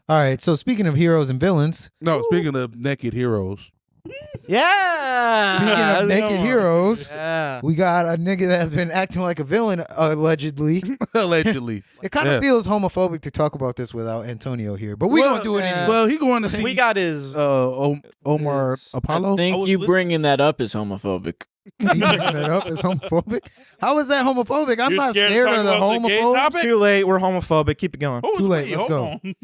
All right. So speaking of heroes and villains, No, speaking of naked heroes. Yeah. speaking of naked heroes, Yeah. we got a nigga that's been acting like a villain allegedly. Allegedly. It kind of feels homophobic to talk about this without Antonio here, but we gonna do it anyway. Well, he going to see We got his. Omar his- Apollo. I think you bringing that up is homophobic. You bringing that up as homophobic? How is that homophobic? I'm You're not scared to scared talk of the about the gay homophobes. topic? Too late. We're homophobic. Keep it going. Oh, Too late, sweet, let's hold go. on.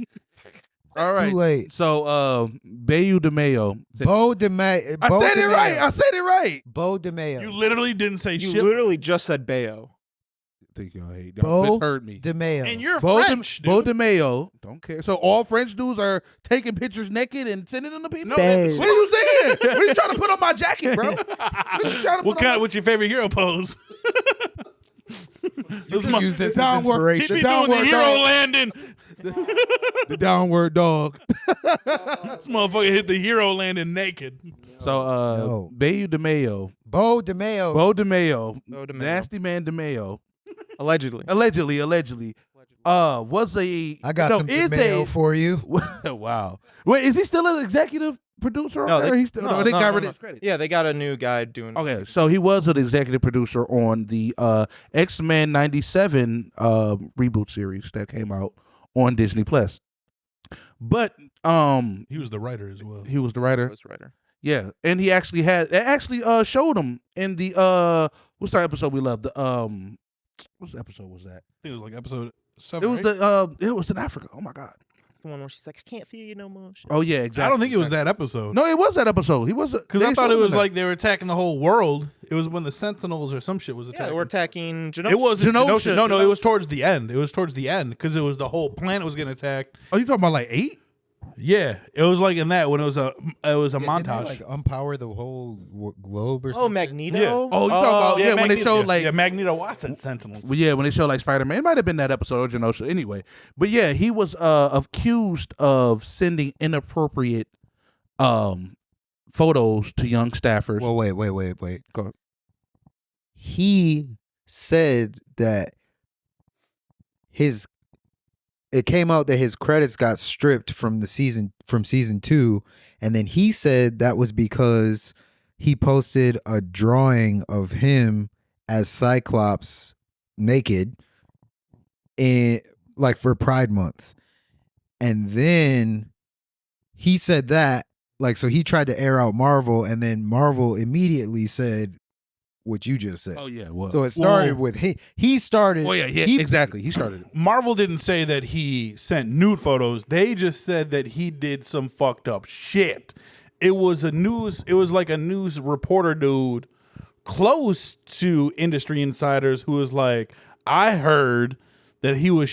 All right. Too late. So, Beau Demayo. Beau Demayo. I said it right. I said it right. Beau Demayo. You literally didn't say You shit. literally just said Bayo. I think y'all hate. Beau Y'all misheard me. Demayo. And you're Beau French, Beau dude. Demayo. Don't care. So all French dudes are taking pictures naked and sending them to people. No, that's- What are you saying? What are you trying to put on my jacket, bro? What are you trying to What put on kind? What's your favorite hero pose? You This can use this as downward- He inspiration. be doing the downward hero dog. landing. the downward dog? This motherfucker hit the hero landing naked. So, No. Beau Demayo. Beau Demayo. Beau Demayo. Beau Demayo. Nasty man Demayo. Allegedly. Allegedly. Was a. I got some is Demayo for you. Wow. Wait, is he still an executive producer? No, on there? they- He's still, no, they no, got no, rid no. of his credit. Yeah, they got a new guy doing. Okay, so he was an executive producer on the X-Men 97 reboot series that came out on Disney Plus. But He was the writer as well. he was the writer. Ghostwriter. Yeah, and he actually showed him in the what's the episode we loved? The what's episode was that? I think it was like episode It 7. was the it was in Africa. Oh my god. It's the one where she's like, I can't feel you no more. Oh yeah, exactly. I don't think it was that episode. No, it was that episode. He was Because I thought it was like they were attacking the whole world. It was when the Sentinels or some shit was Yeah, attacking. we're attacking Genosha. It wasn't Genosha. Genosha. No, it was towards the end. It was towards the end because it was the whole planet was getting attacked. Oh, you talking about like 8? Yeah, it was like in that when it was a Didn't they, montage. like unpower the whole globe or Oh, something. Magneto. Yeah. Oh, you talking about when they Magneto. showed like Magneto. I said Sentinels. Well, yeah, when they show like Spider-Man, it might have been that episode of Genosha anyway. But yeah, he was accused of sending inappropriate photos to young staffers. Well, wait. Go ahead. He said that it came out that his credits got stripped from season 2, and then he said that was because he posted a drawing of him as Cyclops naked in like for Pride Month. And then he said that, like, so he tried to air out Marvel, and then Marvel immediately said what you just said. Oh yeah, well. So it started with he started. Oh yeah, he- exactly. He started it. Marvel didn't say that he sent nude photos. They just said that he did some fucked up shit. It was like a news reporter dude close to industry insiders who was like, I heard that he was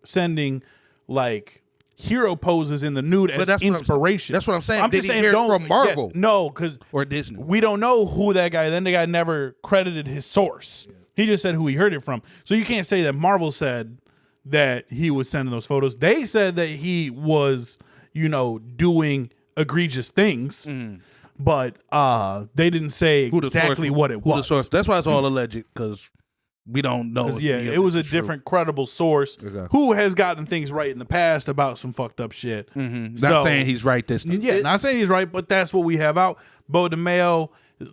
sending like hero poses in the nude as inspiration. That's what I'm saying. I'm Did just he saying, hear don't from Marvel? Yes, no, because Or Disney. we don't know who that guy. Then the guy never credited his source. He just said who he heard it from. So you can't say that Marvel said that he was sending those photos. They said that he was, doing egregious things, but they didn't say Who the exactly source- what it who the was. source- That's why it's all alleged, because we don't know. 'Cause, yeah, it was a different credible source Exactly. who has gotten things right in the past about some fucked up shit. Not So- saying he's right this time. Yeah, not saying he's right, but that's what we have out. Beau Demayo,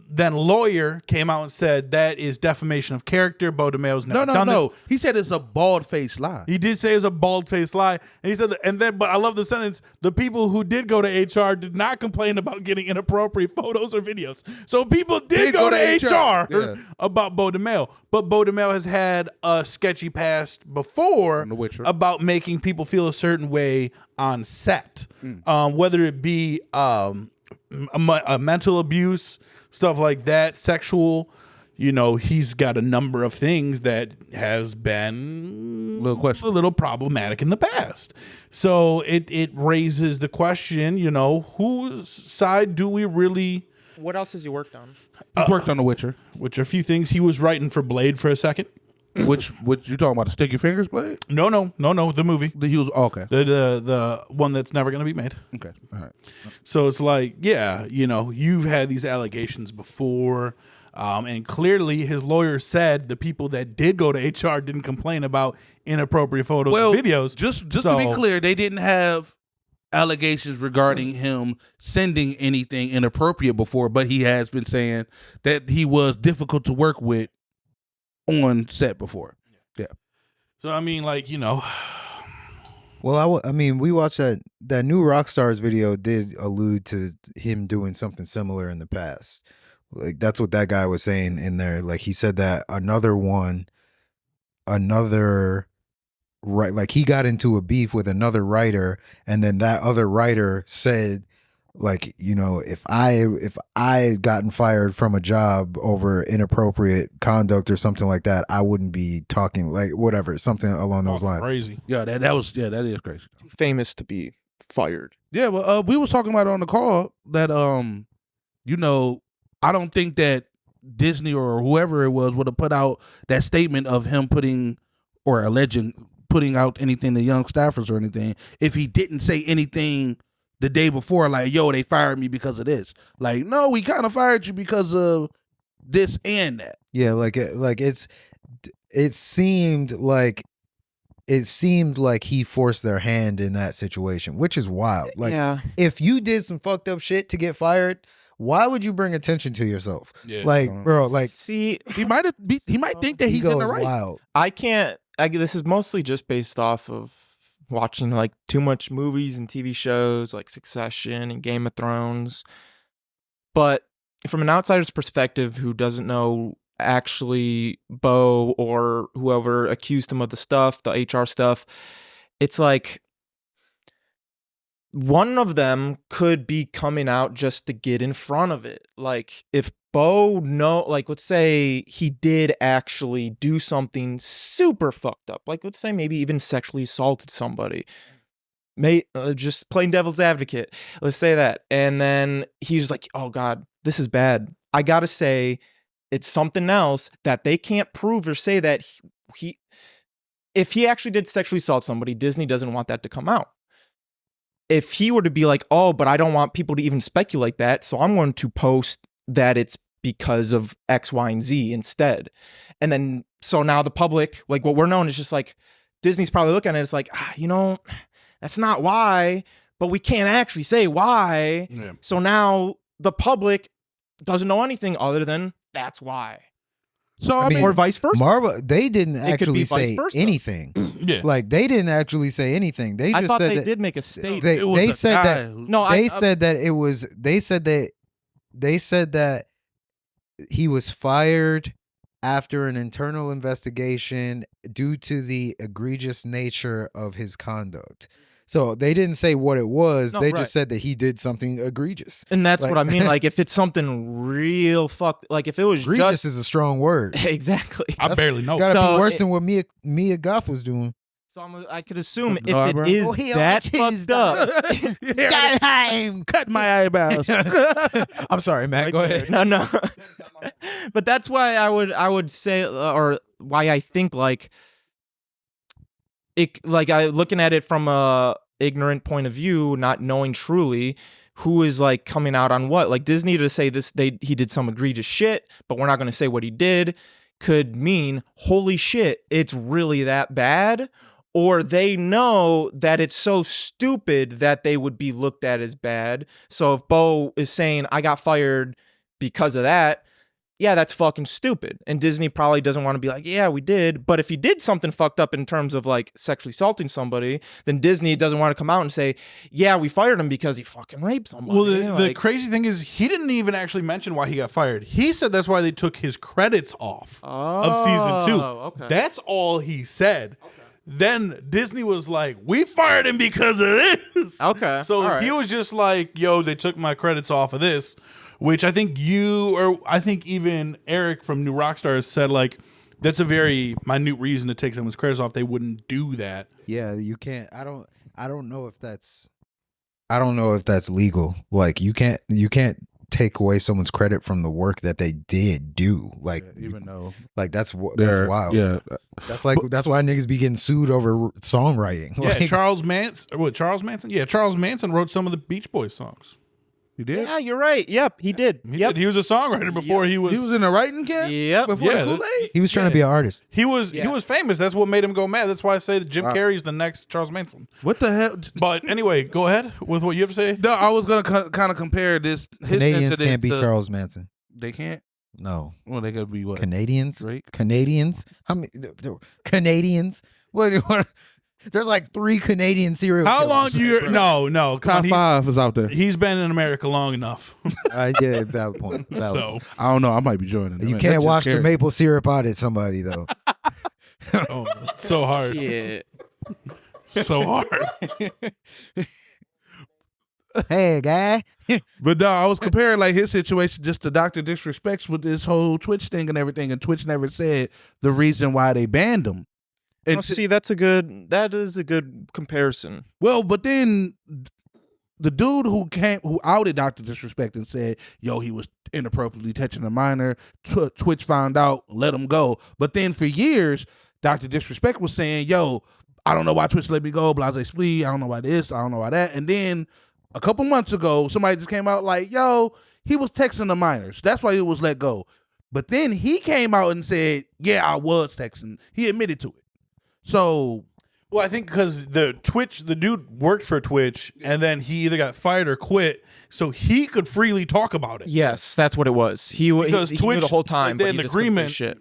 then lawyer, came out and said that is defamation of character. Beau Demayo's never done No. this. He said it's a bald-faced lie. He did say it was a bald-faced lie, and he said, but I love the sentence: the people who did go to HR did not complain about getting inappropriate photos or videos. So people did go to HR Yeah. about Beau Demayo, but Beau Demayo has had a sketchy past before On The Witcher. about making people feel a certain way on set, whether it be a mental abuse, stuff like that, sexual. He's got a number of things that has been a little problematic in the past. So it raises the question, whose side do we really? What else has he worked on? He worked on The Witcher. Which are a few things. He was writing for Blade for a second. Which you talking about? The Stick Your Fingers Blade? No, the movie. He was okay. The one that's never going to be made. Okay, all right. So it's like, yeah, you've had these allegations before. And clearly his lawyer said the people that did go to HR didn't complain about inappropriate photos and videos. Just to be clear, they didn't have allegations regarding him sending anything inappropriate before, but he has been saying that he was difficult to work with on set before. Yeah. So I mean, like, you know. Well, I mean, we watched that new Rockstars video did allude to him doing something similar in the past. Like that's what that guy was saying in there. Like he said that like he got into a beef with another writer, and then that other writer said, like, you know, if I had gotten fired from a job over inappropriate conduct or something like that, I wouldn't be talking, like, whatever, something along those lines. Crazy. Yeah, that is crazy. Famous to be fired. Yeah, well, we was talking about it on the call that you know, I don't think that Disney or whoever it was would have put out that statement of him putting out anything to young staffers or anything if he didn't say anything the day before, like, yo, they fired me because of this. Like, no, we kind of fired you because of this and that. Yeah, it seemed like he forced their hand in that situation, which is wild. Like, Yeah. if you did some fucked up shit to get fired, why would you bring attention to yourself? Yeah. Like, bro, like, See, He might think that he's ego in the is right. wild. this is mostly just based off of watching like too much movies and TV shows like Succession and Game of Thrones. But from an outsider's perspective who doesn't know actually Beau or whoever accused him of the stuff, the HR stuff, it's like one of them could be coming out just to get in front of it. Like if Beau let's say he did actually do something super fucked up. Like let's say maybe even sexually assaulted somebody. Just plain devil's advocate. Let's say that. And then he's like, oh God, this is bad. I gotta say it's something else that they can't prove or say that if he actually did sexually assault somebody, Disney doesn't want that to come out. If he were to be like, oh, but I don't want people to even speculate that, so I'm going to post that it's because of X, Y, and Z instead. And then, so now the public, like what we're known is just like, Disney's probably looking at it, it's like, you know, that's not why, but we can't actually say why. Yeah. So now the public doesn't know anything other than that's why. So I mean, Or vice versa. Marvel, they didn't It could be actually vice say versa. anything. Yeah. Like, they didn't actually say anything. They I just thought said they that did make a statement. they said that No, they said that it was they said that he was fired after an internal investigation due to the egregious nature of his conduct. So they didn't say what it was. No, they right. just said that he did something egregious. And that's Like- what I mean. Like, if it's something real fucked, like if it was Egregious just is a strong word. exactly. I barely know. Gotta So be worse it- than what Mia Goth was doing. So I could assume if No, it bro. is Oh, he on that the fucked Tuesday. up. Cut my eyebrows. I'm sorry, Matt. Go ahead. No. But that's why I would say, or why I think like it, like I looking at it from a ignorant point of view, not knowing truly who is like coming out on what. Like Disney to say this, he did some egregious shit, but we're not going to say what he did, could mean holy shit, it's really that bad. Or they know that it's so stupid that they would be looked at as bad. So if Beau is saying, I got fired because of that, yeah, that's fucking stupid. And Disney probably doesn't want to be like, yeah, we did. But if he did something fucked up in terms of like sexually assaulting somebody, then Disney doesn't want to come out and say, yeah, we fired him because he fucking raped somebody. Well, the crazy thing is he didn't even actually mention why he got fired. He said that's why they took his credits off of season 2. Okay. That's all he said. Okay. Then Disney was like, we fired him because of this. Okay. So all right. he was just like, yo, they took my credits off of this, which I think I think even Eric from New Rockstars said like, that's a very minute reason to take someone's credits off. They wouldn't do that. Yeah, you can't. I don't know if that's legal. Like you can't take away someone's credit from the work that they did do. Like Even though like that's wild. Yeah, That's why niggas be getting sued over songwriting. Yeah, Like, Charles Manson? Yeah, Charles Manson wrote some of the Beach Boys songs. You did? Yeah, you're right. Yep, he did. He Yep. did. He was a songwriter before he was. He was in a writing camp Yep. before Yeah, the Kool-Aid? He was trying to be an artist. He was famous. That's what made him go mad. That's why I say that Jim Wow. Carrey's the next Charles Manson. What the hell? But anyway, go ahead with what you have to say. No, I was going to kind of compare his Canadians incident can't be to- Charles Manson. They can't? No. Well, they got to be what? Canadians? Drake? Canadians? How many? Canadians? What? There's like 3 Canadian serial How long killers. do you? No, come on. Top 5 is out there. He's been in America long enough. Yeah, valid point. Valid So point. I don't know. I might be joining. You Man, can't that's wash Jim the Carrey. maple syrup out of somebody though. oh, so hard. Yeah. So hard. Hey, guy. But no, I was comparing like his situation just to Dr. Disrespect's with this whole Twitch thing and everything, and Twitch never said the reason why they banned him. And Oh, see, that is a good comparison. well, but then the dude who outed Dr. Disrespect and said, yo, he was inappropriately touching a minor, Twitch found out, let him go. But then for years, Dr. Disrespect was saying, yo, I don't know why Twitch let me go, blase splee, I don't know why this, I don't know why that. And then a couple months ago, somebody just came out like, yo, he was texting the minors. That's why he was let go. But then he came out and said, yeah, I was texting. He admitted to it. So, Well, I think because the dude worked for Twitch, and then he either got fired or quit, so he could freely talk about it. Yes, that's what it was. Because he Twitch, knew the whole time, like, they but had he an just couldn't say agreement. shit.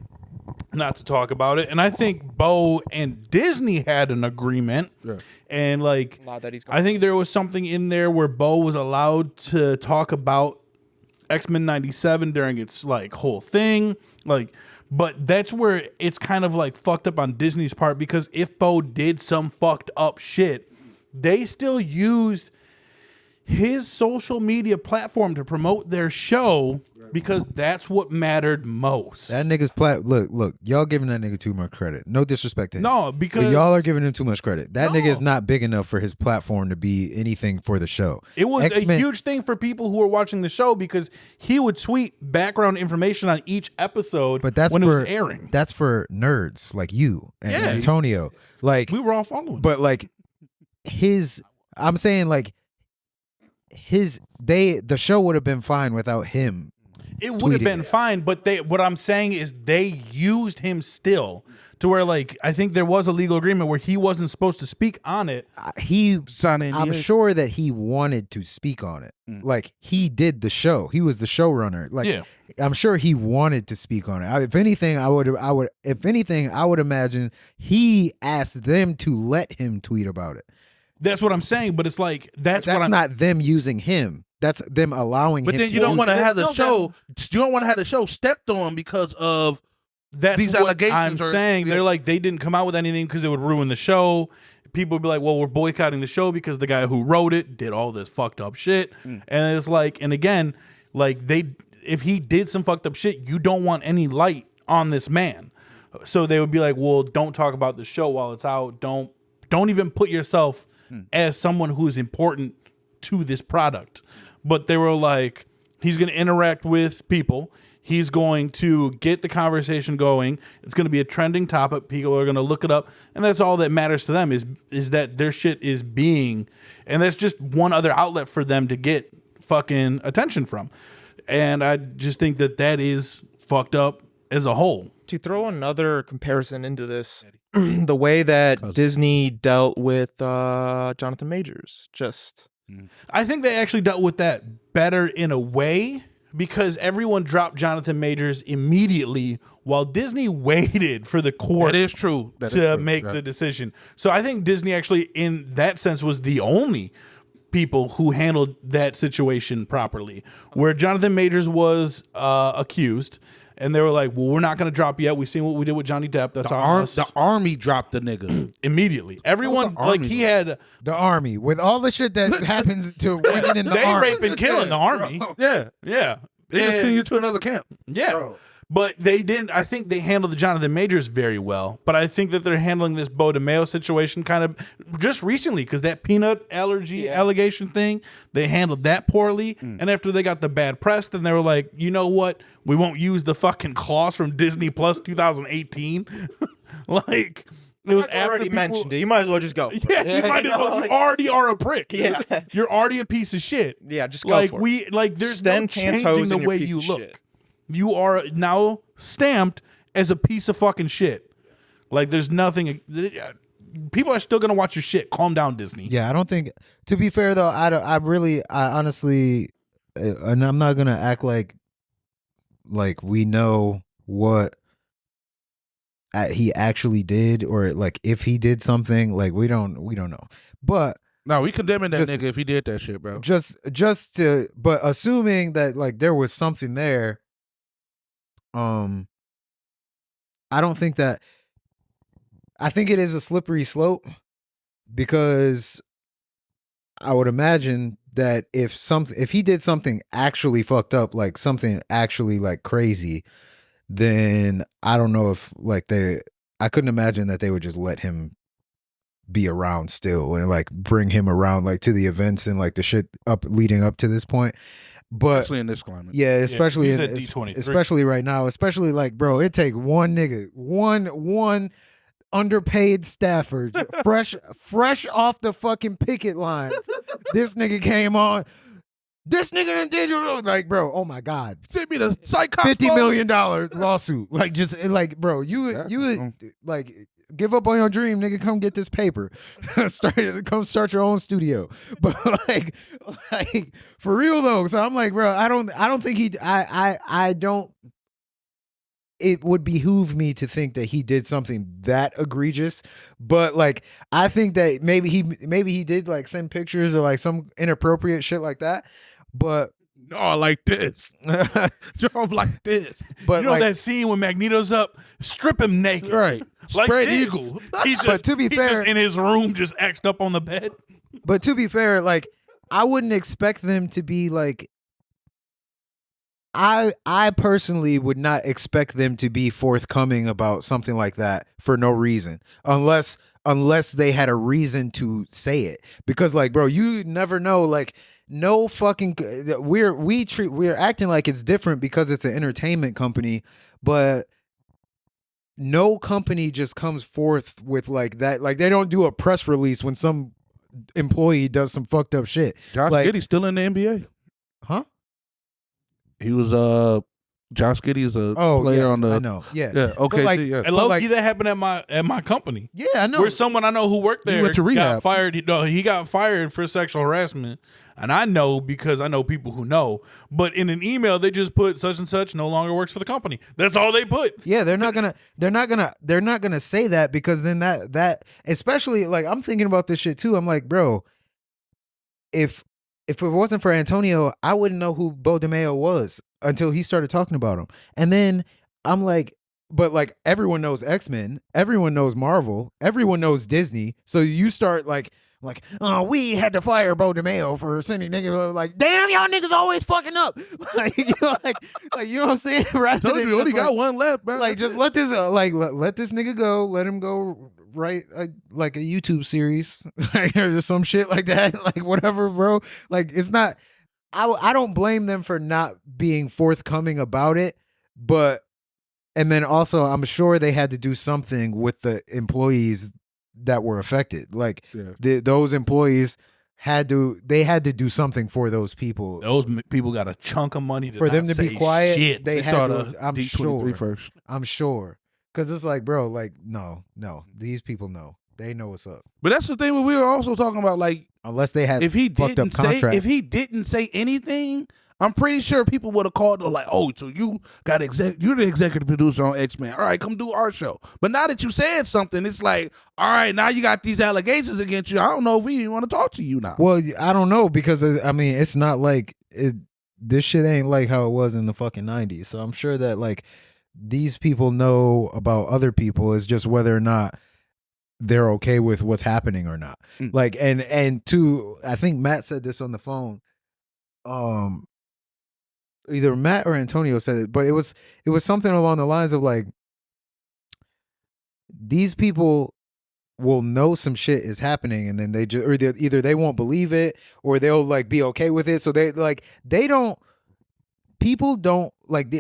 Not to talk about it. And I think Beau and Disney had an agreement. Yeah. And like, Now that he's I think there was something in there where Beau was allowed to talk about X-Men 97 during its like whole thing. Like, but that's where it's kind of like fucked up on Disney's part, because if Beau did some fucked up shit, they still used his social media platform to promote their show, because that's what mattered most. That nigga's look, y'all giving that nigga too much credit. No disrespect to him. No, But because y'all are giving him too much credit. That nigga is No. not big enough for his platform to be anything for the show. it was X-Men- a huge thing for people who were watching the show, because he would tweet background information on each episode But that's when for it was airing. That's for nerds like you and Yeah. Antonio. Like, we were all following. but like I'm saying like the show would have been fine without him. It would have tweeting been it. fine, but what I'm saying is they used him still to where, like, I think there was a legal agreement where he wasn't supposed to speak on it. Sign I'm NDA. sure that he wanted to speak on it. Like, he did the show. He was the showrunner. Like, Yeah. I'm sure he wanted to speak on it. If anything, I would imagine he asked them to let him tweet about it. That's what I'm saying, but it's like that's That's what I'm not them using him. That's them allowing But him then to you don't use want to it. have the still show. You don't want to have the show stepped on because of That's these what allegations I'm are- saying. yeah. They're like, they didn't come out with anything because it would ruin the show. People would be like, well, we're boycotting the show because the guy who wrote it did all this fucked up shit. And it's like, and again, like if he did some fucked up shit, you don't want any light on this man. So they would be like, well, don't talk about the show while it's out. Don't even put yourself as someone who's important to this product. But they were like, he's going to interact with people. He's going to get the conversation going. It's going to be a trending topic. People are going to look it up. And that's all that matters to them is that their shit is being, and that's just one other outlet for them to get fucking attention from. And I just think that is fucked up as a whole. To throw another comparison into this, the way that Disney dealt with Jonathan Majors, just I think they actually dealt with that better in a way, because everyone dropped Jonathan Majors immediately while Disney waited for the court That is true. That is to true. make Yeah. the decision. So I think Disney actually, in that sense, was the only people who handled that situation properly. Where Jonathan Majors was accused, and they were like, well, we're not going to drop yet. We've seen what we did with Johnny Depp. That's on us. The army dropped the nigga. Immediately. Everyone, the like, army he do? had, The army with all the shit that happens to women in the they army. rape and kill in the army. Yeah. Yeah. They just And- send you to another camp. Yeah. But they didn't. I think they handled the Jonathan Majors very well. But I think that they're handling this Beau Demayo situation kind of just recently, because that peanut allergy allegation thing, they handled that poorly. And after they got the bad press, then they were like, you know what? We won't use the fucking clause from Disney Plus 2018. Like, It was I've after already people, mentioned it. You might as well just go. Yeah, you might as well. You already are a prick. Yeah. You're already a piece of shit. Yeah, just go Like for it. there's Stand no 10 toes changing the in your way piece you of look. shit. You are now stamped as a piece of fucking shit. Like there's nothing. People are still gonna watch your shit. Calm down, Disney. Yeah, I don't think. To be fair though, I honestly, and I'm not gonna act like we know what he actually did, or like if he did something. Like we don't know. But No, we condemning that Just- nigga if he did that shit, bro. but assuming that like there was something there, I don't think that. I think it is a slippery slope, because I would imagine that if he did something actually fucked up, like something actually like crazy, then I don't know if like I couldn't imagine that they would just let him be around still and like bring him around like to the events and like the shit up leading up to this point. But Especially in this climate. yeah, especially he's in, at D23. especially right now, especially like, bro, it take one nigga, one underpaid staffer, fresh off the fucking picket lines. This nigga came on. This nigga did like, bro. Oh my god, Send me the psychotic $50 million lawsuit. Like, just like, bro, you like give up on your dream, nigga. Come get this paper. Come start your own studio. But like for real though. So I'm like, bro, I don't think he. I don't. It would behoove me to think that he did something that egregious, but like I think that maybe he did like send pictures or like some inappropriate shit like that. But No, like this. Jump like this. but You know like, that scene when Magneto's up, strip him naked, Right. Like Spread this. eagle. He's just, But to be he's fair- just in his room, just axed up on the bed. But to be fair, like I wouldn't expect them to be like. I personally would not expect them to be forthcoming about something like that for no reason, unless they had a reason to say it. Because like, bro, you never know. Like, no fucking. We're acting like it's different because it's an entertainment company, but no company just comes forth with like that. Like, they don't do a press release when some employee does some fucked up shit. Josh Like- Giddey's still in the NBA. Huh? He was Josh Giddey's a Oh, player yes, on the. I know. Yeah. Yeah. Okay. like- see, yeah. And low like- key, that happened at my company. Yeah, I know. Where someone I know who worked there went to got rehab. fired. He got fired for sexual harassment, and I know because I know people who know. But in an email, they just put such and such no longer works for the company. That's all they put. Yeah, they're not gonna say that, because then that especially like I'm thinking about this shit too. I'm like, bro, if it wasn't for Antonio, I wouldn't know who Beau Demayo was until he started talking about him. And then I'm like, but like everyone knows X-Men, everyone knows Marvel, everyone knows Disney. So you start like, oh, we had to fire Beau Demayo for sending niggas. Like, damn, y'all niggas always fucking up. Like, you know, like you know what I'm saying? Rather Told than you, we only just, got one left, bro. like, just let this let this nigga go. Let him go write like a YouTube series or some shit like that. Like, whatever, bro. Like, it's not. I don't blame them for not being forthcoming about it, but and then also I'm sure they had to do something with the employees that were affected. Like, Yeah. those employees had to do something for those people. Those people got a chunk of money to For them not to be say quiet, shit. they had saw to. the I'm D23 sure. first. I'm sure. Because it's like, bro, like, no. These people know. They know what's up. But that's the thing we were also talking about. Like, Unless they had if he fucked didn't up contracts. if he didn't say anything, I'm pretty sure people would have called like, oh, so you got you're the executive producer on X-Men. All right, come do our show. But now that you said something, it's like, all right, now you got these allegations against you. I don't know if we even want to talk to you now. Well, I don't know, because I mean, it's not like this shit ain't like how it was in the fucking 90s. So I'm sure that like these people know about other people. It's just whether or not they're okay with what's happening or not. Like, and to, I think Matt said this on the phone. Either Matt or Antonio said it, but it was something along the lines of like, these people will know some shit is happening, and then they just, or either they won't believe it, or they'll like be okay with it. So they don't, people don't like,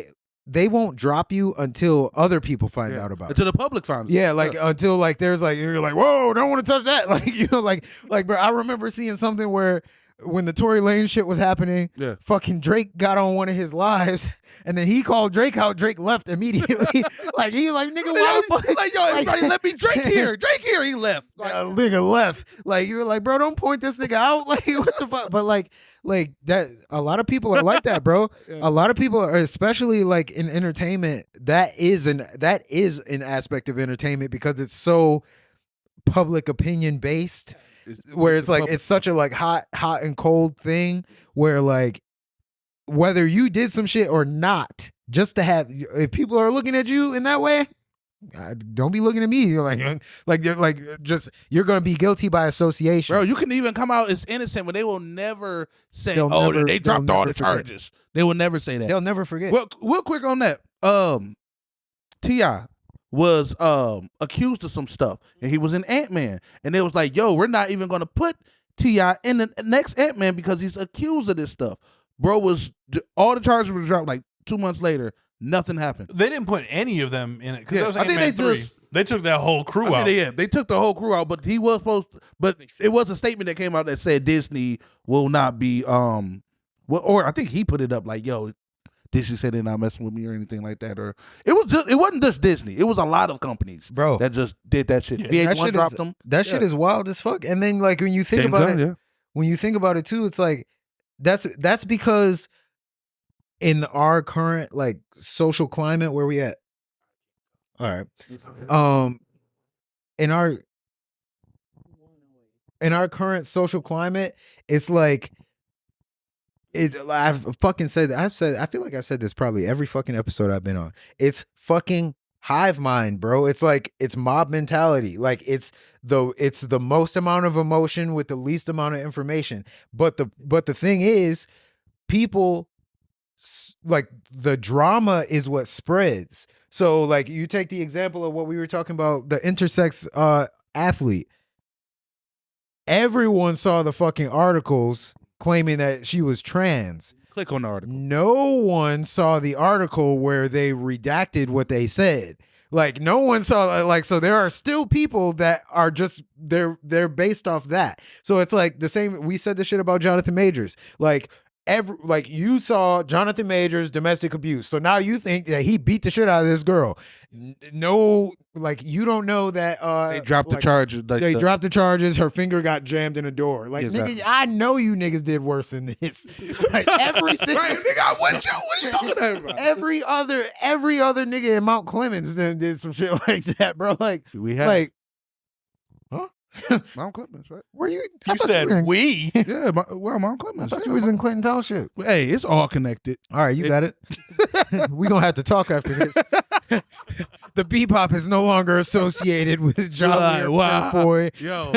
they won't drop you until other people find out about it. Until the public finds it. Yeah, like until like there's like you're like, whoa, don't want to touch that. Like, you know, like bro, I remember seeing something where when the Tory Lane shit was happening, fucking Drake got on one of his lives and then he called Drake out. Drake left immediately. Like he like, nigga, why the fuck? Like, yo, everybody let me Drake here. Drake here. He left. Like, nigga left. Like you were like, bro, don't point this nigga out. Like what the fuck? But like that, a lot of people are like that, bro. A lot of people are, especially like in entertainment. That is an aspect of entertainment because it's so public opinion based. Where it's like it's such a like hot and cold thing where like whether you did some shit or not, just to have, if people are looking at you in that way, don't be looking at me. You're you're gonna be guilty by association, bro. You can even come out as innocent, but they will never say, they dropped all the charges. They will never say that. They'll never forget. Well, real quick on that, T.I. was accused of some stuff, and he was in Ant-Man, and it was like, yo, we're not even gonna put T.I. in the next Ant-Man because he's accused of this stuff. Bro, all the charges were dropped like 2 months later. Nothing happened. They didn't put any of them in it because that was I think Ant-Man 3. They took that whole crew out. Yeah, they took the whole crew out, but he was supposed to, but it was a statement that came out that said Disney will not be or I think he put it up like, yo, Disney said they're not messing with me or anything like that, or it wasn't just Disney. It was a lot of companies, bro, that just did that shit. VH1 dropped them. That shit is wild as fuck. And then like when you think about it, when you think about it too, it's like that's because in our current like social climate, where we at? All right, in our current social climate, it's like. I've fucking said that. I feel like I've said this probably every fucking episode I've been on. It's fucking hive mind, bro. It's like it's mob mentality. Like it's the most amount of emotion with the least amount of information. But the thing is, people like the drama is what spreads. So like you take the example of what we were talking about, the intersex athlete. Everyone saw the fucking articles claiming that she was trans. Click on the article. No one saw the article where they redacted what they said. Like no one saw like, so there are still people that are just they're based off that. So it's like the same. We said the shit about Jonathan Majors. Like you saw Jonathan Majors domestic abuse. So now you think that he beat the shit out of this girl. No, like you don't know that they dropped the charges. They dropped the charges. Her finger got jammed in a door. Like exactly. nigga, I know you niggas did worse than this. Like every single nigga, what are you talking about? Every other nigga in Mount Clemens then did some shit like that, bro. Like we have like, huh? Mount Clemens, right? Were you? You said we? Yeah, Mount Clemens. I thought you was in Clinton Township. Hey, it's all connected. All right, you got it. We gonna have to talk after this. The Bebop is no longer associated with Jolly or wow. Boy. Yo,